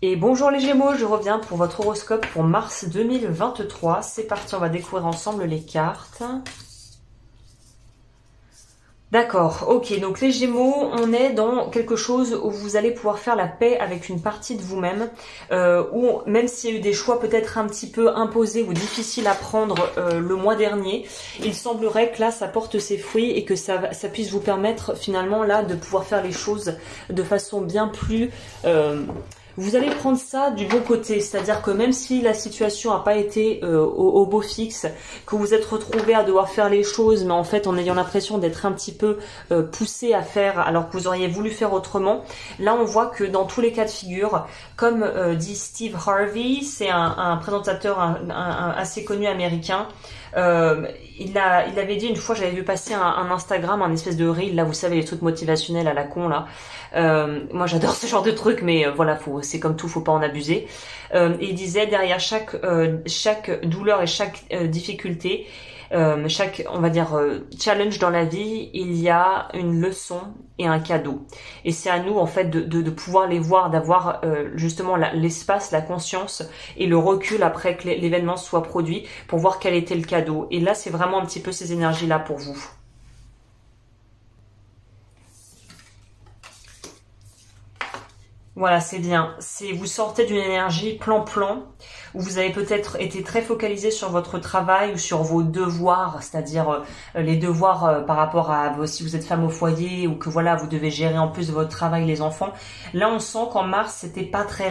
Et bonjour les Gémeaux, je reviens pour votre horoscope pour mars 2023. C'est parti, on va découvrir ensemble les cartes. D'accord, ok, donc les Gémeaux, on est dans quelque chose où vous allez pouvoir faire la paix avec une partie de vous-même, où même s'il y a eu des choix peut-être un petit peu imposés ou difficiles à prendre le mois dernier, il semblerait que là ça porte ses fruits et que ça puisse vous permettre finalement là de pouvoir faire les choses de façon bien plus... vous allez prendre ça du bon côté, c'est-à-dire que même si la situation n'a pas été au beau fixe, que vous êtes retrouvé à devoir faire les choses, mais en fait en ayant l'impression d'être un petit peu poussé à faire alors que vous auriez voulu faire autrement, là on voit que dans tous les cas de figure, comme dit Steve Harvey, c'est un présentateur assez connu américain, il avait dit une fois, j'avais vu passer un Instagram, un espèce de reel, là vous savez les trucs motivationnels à la con là. Moi j'adore ce genre de trucs, mais voilà, c'est comme tout, faut pas en abuser. Et il disait derrière chaque douleur et chaque difficulté, chaque, on va dire, challenge dans la vie, il y a une leçon et un cadeau. Et c'est à nous, en fait, de pouvoir les voir, d'avoir justement l'espace, la conscience et le recul après que l'événement soit produit pour voir quel était le cadeau. Et là, c'est vraiment un petit peu ces énergies-là pour vous. Voilà, c'est bien. Vous sortez d'une énergie plan-plan, où vous avez peut-être été très focalisé sur votre travail ou sur vos devoirs, c'est-à-dire les devoirs par rapport à si vous êtes femme au foyer ou que voilà, vous devez gérer en plus de votre travail les enfants. Là, on sent qu'en mars, c'était pas très...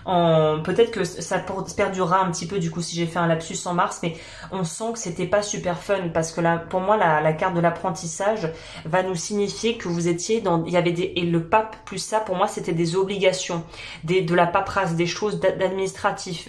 peut-être que ça perdurera un petit peu du coup si j'ai fait un lapsus en mars, mais on sent que c'était pas super fun parce que là, pour moi, la carte de l'apprentissage va nous signifier que vous étiez dans... Il y avait et le pape plus ça, pour moi, c'était des obligations, de la paperasse, des choses d'administratif,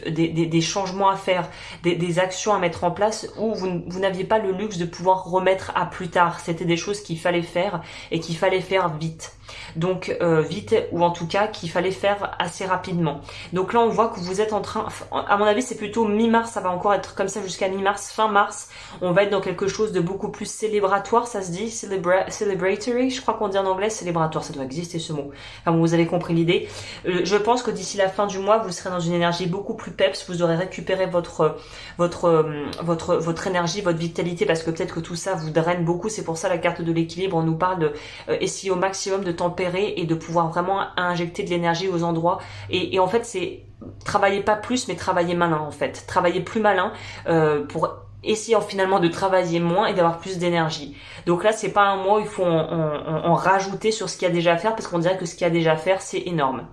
des changements à faire, des actions à mettre en place où vous n'aviez pas le luxe de pouvoir remettre à plus tard. C'était des choses qu'il fallait faire et qu'il fallait faire vite. Donc vite, ou en tout cas qu'il fallait faire assez rapidement. Donc là on voit que vous êtes en train, à mon avis c'est plutôt mi-mars, ça va encore être comme ça jusqu'à mi-mars, fin mars, on va être dans quelque chose de beaucoup plus célébratoire, ça se dit, celebratory, je crois qu'on dit en anglais, célébratoire, ça doit exister ce mot. Enfin vous avez compris l'idée. Je pense que d'ici la fin du mois, vous serez dans une énergie beaucoup plus peps, vous aurez récupéré votre énergie, votre vitalité, parce que peut-être que tout ça vous draine beaucoup, c'est pour ça la carte de l'équilibre, on nous parle de essayer au maximum de tempérer et de pouvoir vraiment injecter de l'énergie aux endroits et en fait c'est travailler pas plus mais travailler malin en fait, travailler plus malin pour essayer finalement de travailler moins et d'avoir plus d'énergie. Donc là c'est pas un mois où il faut en rajouter sur ce qu'il y a déjà à faire parce qu'on dirait que ce qu'il y a déjà à faire c'est énorme.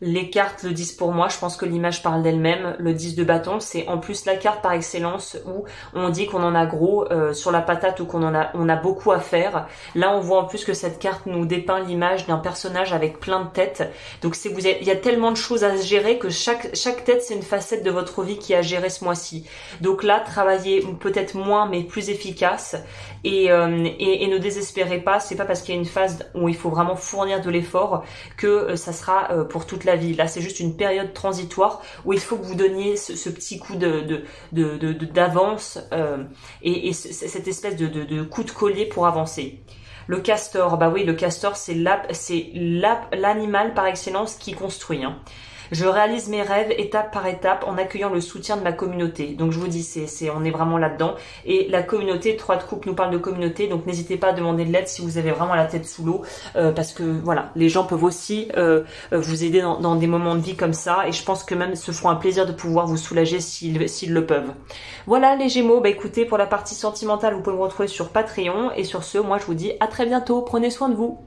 Les cartes le disent pour moi, je pense que l'image parle d'elle-même. Le 10 de bâton, c'est en plus la carte par excellence où on dit qu'on en a gros sur la patate ou on a beaucoup à faire. Là, on voit en plus que cette carte nous dépeint l'image d'un personnage avec plein de têtes. Donc il y a tellement de choses à gérer que chaque tête, c'est une facette de votre vie qui est à gérer ce mois-ci. Donc là, travaillez peut-être moins mais plus efficace et ne désespérez pas. C'est pas parce qu'il y a une phase où il faut vraiment fournir de l'effort que ça sera pour toute la vie. Là, c'est juste une période transitoire où il faut que vous donniez ce petit coup d'avance et cette espèce de coup de collier pour avancer. Le castor, bah oui, le castor, c'est l'animal par excellence qui construit. Hein. Je réalise mes rêves étape par étape en accueillant le soutien de ma communauté. Donc je vous dis, on est vraiment là-dedans. Et la communauté, 3 de couple nous parle de communauté, donc n'hésitez pas à demander de l'aide si vous avez vraiment la tête sous l'eau, parce que voilà, les gens peuvent aussi vous aider dans des moments de vie comme ça, et je pense que même se feront un plaisir de pouvoir vous soulager s'ils le peuvent. Voilà les Gémeaux, bah écoutez, pour la partie sentimentale, vous pouvez me retrouver sur Patreon, et sur ce, moi je vous dis à très bientôt, prenez soin de vous.